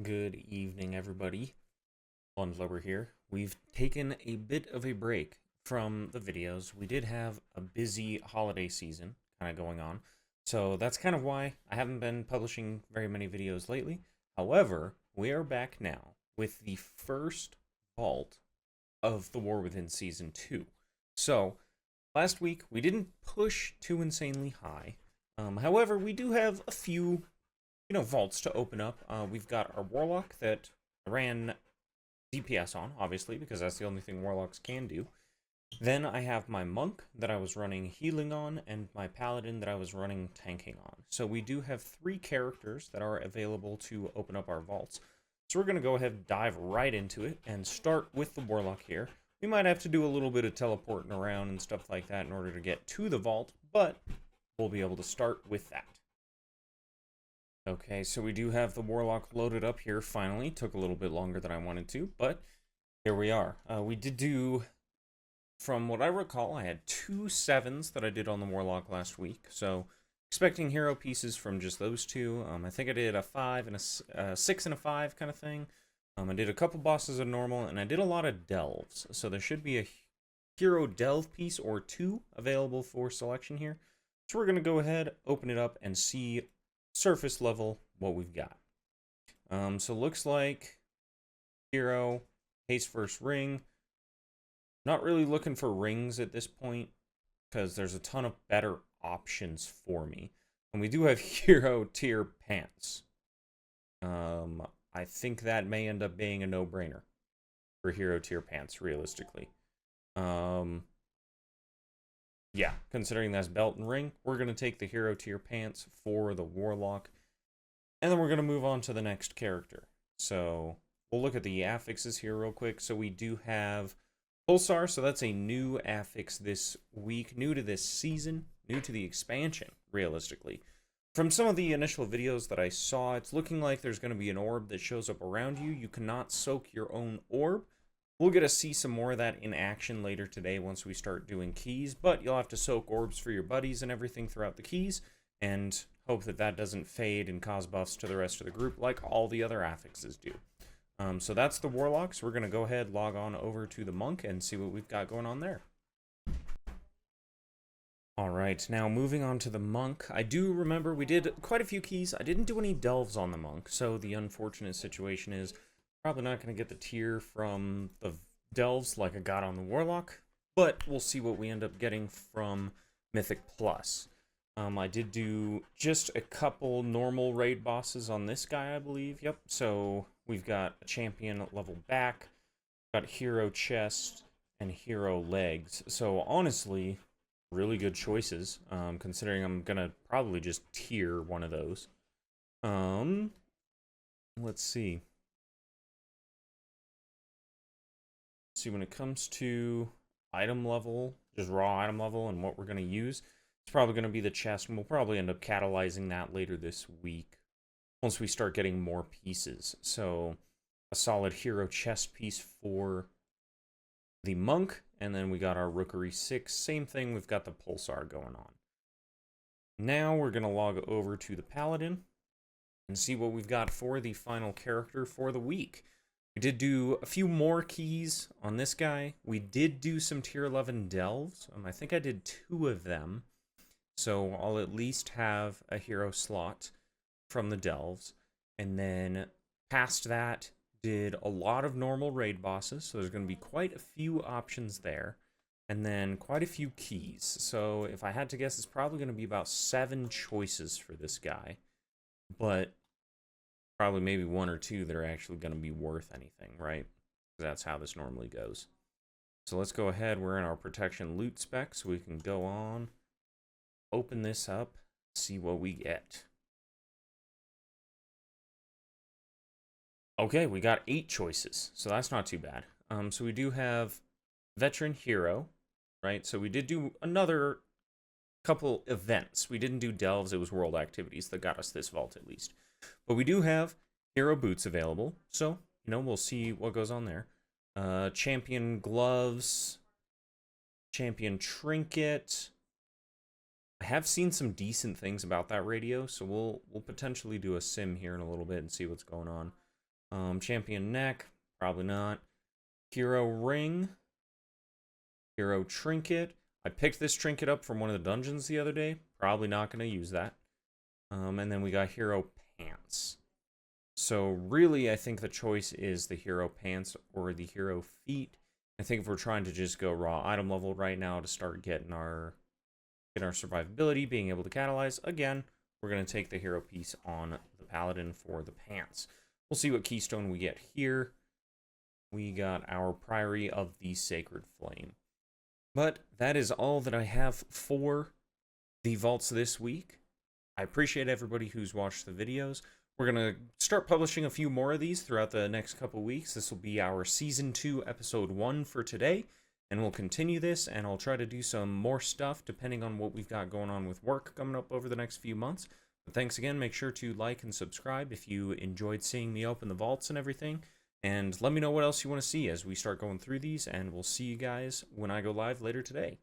Good evening, everybody. Lundlubber here. We've taken a bit of a break from the videos. We did have a busy holiday season kind of going on, so that's kind of why I haven't been publishing very many videos lately. However, we are back now with the first vault of the War Within Season 2. So, last week we didn't push too insanely high. However, we do have a few vaults to open up. We've got our Warlock that I ran DPS on, obviously, because that's the only thing Warlocks can do. Then I have my Monk that I was running healing on, and my Paladin that I was running tanking on. So we do have 3 characters that are available to open up our vaults. So we're going to go ahead and dive right into it and start with the Warlock here. We might have to do a little bit of teleporting around and stuff like that in order to get to the vault, but we'll be able to start with that. Okay, so we do have the Warlock loaded up here finally. Took a little bit longer than I wanted to, but here we are. We did do, from what I recall, I had 2 7s that I did on the Warlock last week, so expecting hero pieces from just those 2. I think I did a 5 and a 6 and a 5 kind of thing. I did a couple bosses of normal, and I did a lot of delves, so there should be a hero delve piece or 2 available for selection here. So we're going to go ahead, open it up, and see surface level what we've got. So looks like hero, haste first ring. Not really looking for rings at this point because there's a ton of better options for me. And we do have hero tier pants. I think that may end up being a no-brainer for hero tier pants, realistically. Yeah, considering that's belt and ring, we're going to take the hero tier pants for the Warlock. And then we're going to move on to the next character. So we'll look at the affixes here real quick. So we do have Pulsar, so that's a new affix this week, new to this season, new to the expansion, realistically. From some of the initial videos that I saw, it's looking like there's going to be an orb that shows up around you. You cannot soak your own orb. We'll get to see some more of that in action later today once we start doing keys, but you'll have to soak orbs for your buddies and everything throughout the keys, and hope that that doesn't fade and cause buffs to the rest of the group like all the other affixes do. So that's the Warlock, so we're going to go ahead, log on over to the Monk, and see what we've got going on there. Alright, now moving on to the Monk. I do remember we did quite a few keys. I didn't do any delves on the Monk, so the unfortunate situation is probably not going to get the tier from the delves like I got on the Warlock, but we'll see what we end up getting from Mythic Plus. I did do just a couple normal raid bosses on this guy, I believe. Yep, so we've got a champion level back, got hero chest, and hero legs. So honestly, really good choices, considering I'm going to probably just tier one of those. Let's see. See, when it comes to item level, just raw item level and what we're going to use, it's probably going to be the chest, and we'll probably end up catalyzing that later this week once we start getting more pieces. So a solid hero chest piece for the Monk, and then we got our Rookery 6. Same thing, we've got the Pulsar going on. Now we're going to log over to the Paladin and see what we've got for the final character for the week. We did do a few more keys on this guy. We did do some tier 11 delves. I think I did 2 of them. So I'll at least have a hero slot from the delves. And then past that, did a lot of normal raid bosses. So there's going to be quite a few options there. And then quite a few keys. So if I had to guess, it's probably going to be about 7 choices for this guy. But probably maybe 1 or 2 that are actually going to be worth anything, right? That's how this normally goes. So let's go ahead. We're in our protection loot spec, so we can go on, open this up, see what we get. Okay, we got 8 choices, so that's not too bad. So we do have veteran hero, right? So we did do another couple events. We didn't do delves, it was world activities that got us this vault at least. But we do have hero boots available, so, we'll see what goes on there. Champion gloves, champion trinket. I have seen some decent things about that radio, so we'll potentially do a sim here in a little bit and see what's going on. Champion neck, probably not. Hero ring, hero trinket. I picked this trinket up from one of the dungeons the other day. Probably not going to use that. And then we got hero pants. So really, I think the choice is the hero pants or the hero feet. I think if we're trying to just go raw item level right now to start getting our survivability, being able to catalyze, again, we're going to take the hero piece on the paladin for the pants. We'll see what keystone we get here. We got our Priory of the Sacred Flame. But that is all that I have for the vaults this week. I appreciate everybody who's watched the videos. We're going to start publishing a few more of these throughout the next couple weeks. This will be our Season 2, Episode 1 for today. And we'll continue this, and I'll try to do some more stuff depending on what we've got going on with work coming up over the next few months. But thanks again. Make sure to like and subscribe if you enjoyed seeing me open the vaults and everything. And let me know what else you want to see as we start going through these, and we'll see you guys when I go live later today.